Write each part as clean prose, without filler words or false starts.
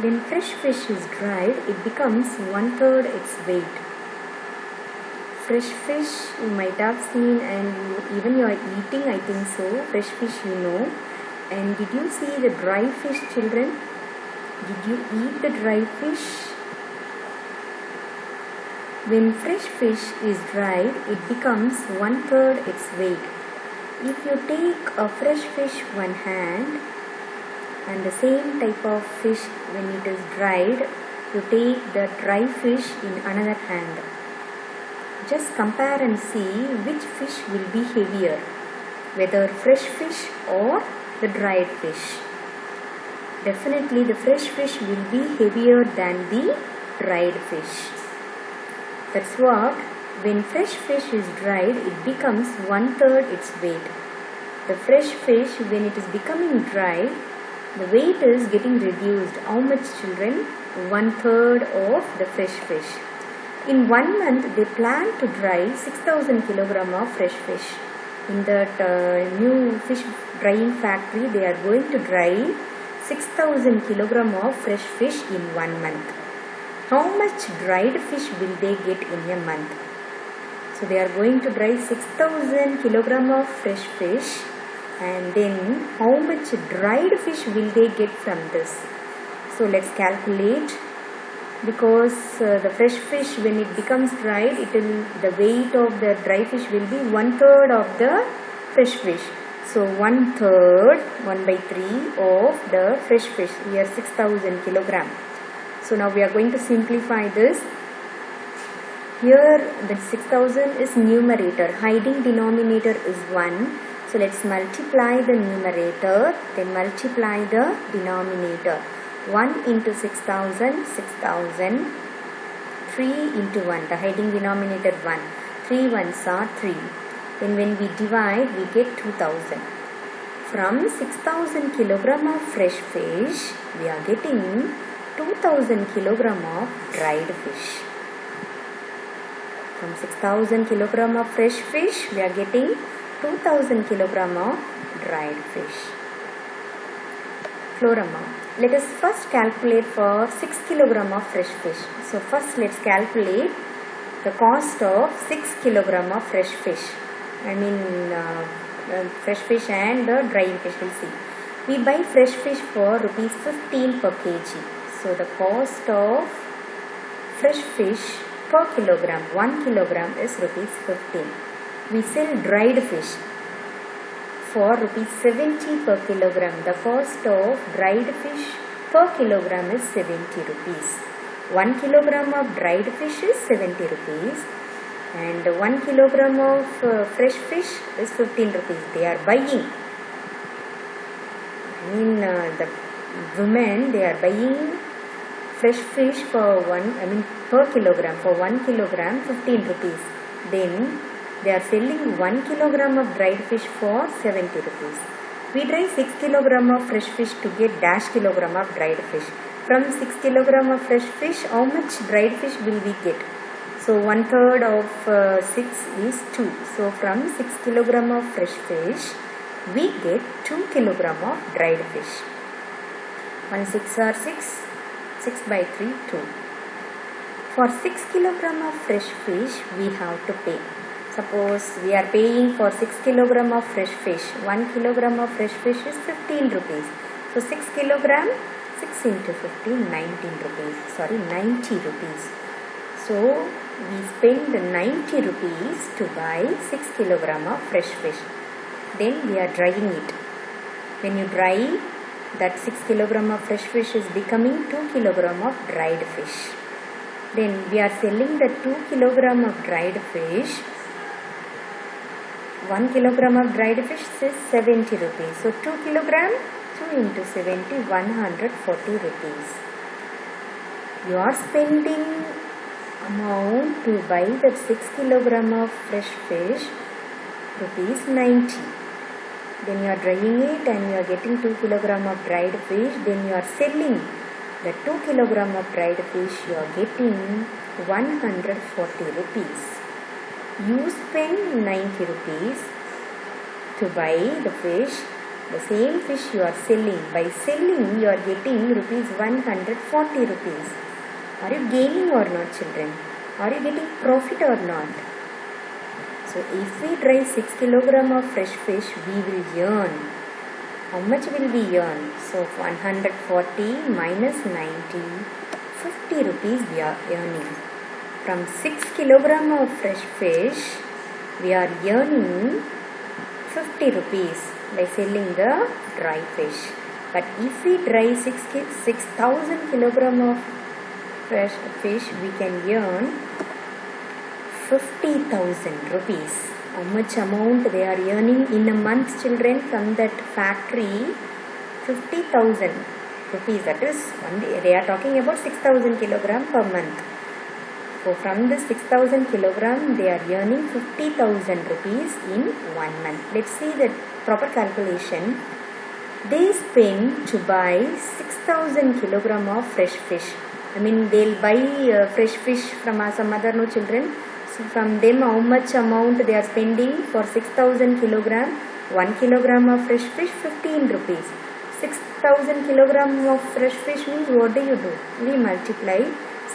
When fresh fish is dried, it becomes 1/3 its weight. Fresh fish you might have seen, and even you are eating, I think so. Fresh fish you know. And did you see the dry fish, children? Did you eat the dry fish? When fresh fish is dried, it becomes 1/3 its weight. If you take a fresh fish one hand and the same type of fish when it is dried, you take the dry fish in another hand. Just compare and see which fish will be heavier, whether fresh fish or the dried fish. Definitely the fresh fish will be heavier than the dried fish. That's what, when fresh fish is dried, it becomes 1/3 its weight. The fresh fish, when it is becoming dry, the weight is getting reduced. How much, children? 1/3 of the fresh fish. In 1 month, they plan to dry 6,000 kg of fresh fish. In that new fish drying factory, they are going to dry 6,000 kg of fresh fish in 1 month. How much dried fish will they get in a month? So they are going to dry 6,000 kg of fresh fish, and then how much dried fish will they get from this? So let's calculate. Because the fresh fish, when it becomes dried, the weight of the dry fish will be 1/3 of the fresh fish. So 1/3, 1/3 of the fresh fish, here 6,000 kg. So now we are going to simplify this. Here the 6,000 is numerator, hiding denominator is 1. So let's multiply the numerator, then multiply the denominator. 1 into 6,000, 6,000. 3 into 1, the hiding denominator 1. 3 ones are 3. Then when we divide, we get 2,000. From 6,000 kg of fresh fish, we are getting 2,000 kg of dried fish. From 6,000 kg of fresh fish, we are getting 2,000 kg of dried fish. Floor amount. Let us first calculate for 6 kg of fresh fish. So first let's calculate the cost of 6 kg of fresh fish. Fresh fish and the drying fish, we'll see. We buy fresh fish for rupees 15 per kg. So the cost of fresh fish per kilogram, 1 kilogram is rupees 15. We sell dried fish for rupees 70 per kilogram. The cost of dried fish per kilogram is 70 rupees. 1 kilogram of dried fish is 70 rupees, and 1 kilogram of fresh fish is 15 rupees. They are buying. The women, they are buying fresh fish for per kilogram, for 1 kilogram 15 rupees. Then they are selling 1 kilogram of dried fish for 70 rupees. We dry 6 kilogram of fresh fish to get dash kilogram of dried fish. From 6 kilogram of fresh fish, how much dried fish will we get? So 1/3 of 6 is 2. So from 6 kilogram of fresh fish, we get 2 kilogram of dried fish. 1 6 are 6. 6/3, 2. For 6 kilogram of fresh fish, we have to pay. Suppose we are paying for 6 kilogram of fresh fish. 1 kilogram of fresh fish is 15 rupees. So 6 kilogram, 6 into 15, 19 rupees. 90 rupees. So we spend 90 rupees to buy 6 kilogram of fresh fish. Then we are drying it. When you dry, that 6 kilogram of fresh fish is becoming 2 kilogram of dried fish. Then we are selling the 2 kilogram of dried fish. 1 kilogram of dried fish is 70 rupees. So 2 kilogram, 2 into 70, 140 rupees. You are spending amount to buy that 6 kilogram of fresh fish, rupees 90. Then you are drying it and you are getting 2 kilogram of dried fish. Then you are selling the 2 kilogram of dried fish. You are getting 140 rupees. You spend 90 rupees to buy the fish. The same fish you are selling. By selling, you are getting rupees 140 rupees. Are you gaining or not, children? Are you getting profit or not? So if we dry 6 kilogram of fresh fish, we will earn. How much will we earn? So 140 minus 90, 50 rupees we are earning. From 6 kilogram of fresh fish, we are earning 50 rupees by selling the dry fish. But if we dry 6,000 kilogram of fresh fish, we can earn 50,000 rupees. How much amount they are earning in a month, children, from that factory? 50,000 rupees. That is, they are talking about 6,000 kilogram per month. So from this 6,000 kilogram, they are earning 50,000 rupees in 1 month. Let's see the proper calculation. They spend to buy 6,000 kilogram of fresh fish. I mean, they'll buy fresh fish from some other children. So from them, how much amount they are spending for 6,000 kilogram? 1 kilogram of fresh fish, 15 rupees. 6,000 kilogram of fresh fish means what do? We multiply.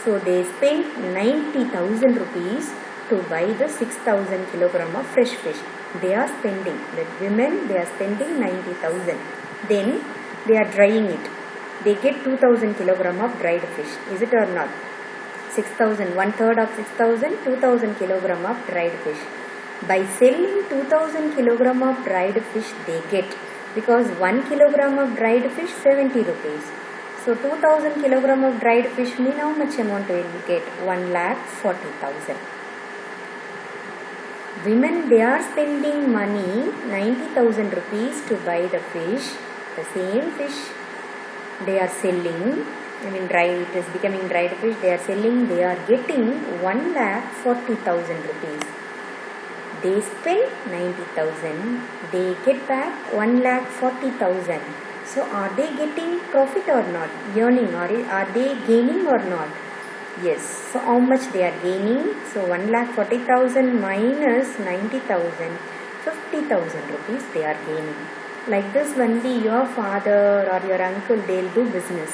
So they spend 90,000 rupees to buy the 6,000 kilogram of fresh fish. They are spending, the women, they are spending 90,000. Then they are drying it. They get 2,000 kilogram of dried fish. Is it or not? 6,000, 1/3 of 6,000, 2,000 kilogram of dried fish. By selling 2,000 kilogram of dried fish, they get, because 1 kilogram of dried fish 70 rupees. So 2,000 kilogram of dried fish mean how much amount will we get? 1,40,000. Women, they are spending money 90,000 rupees to buy the fish. The same fish they are selling, I mean dry, it is becoming dried fish, they are selling, they are getting 1,40,000 rupees. They spend 90,000, they get back 1,40,000. So are they getting profit or not? Earning, or are they gaining or not? Yes. So how much they are gaining? So 1,40,000 minus 90,000, 50,000 rupees they are gaining. Like this only your father or your uncle, they'll do business.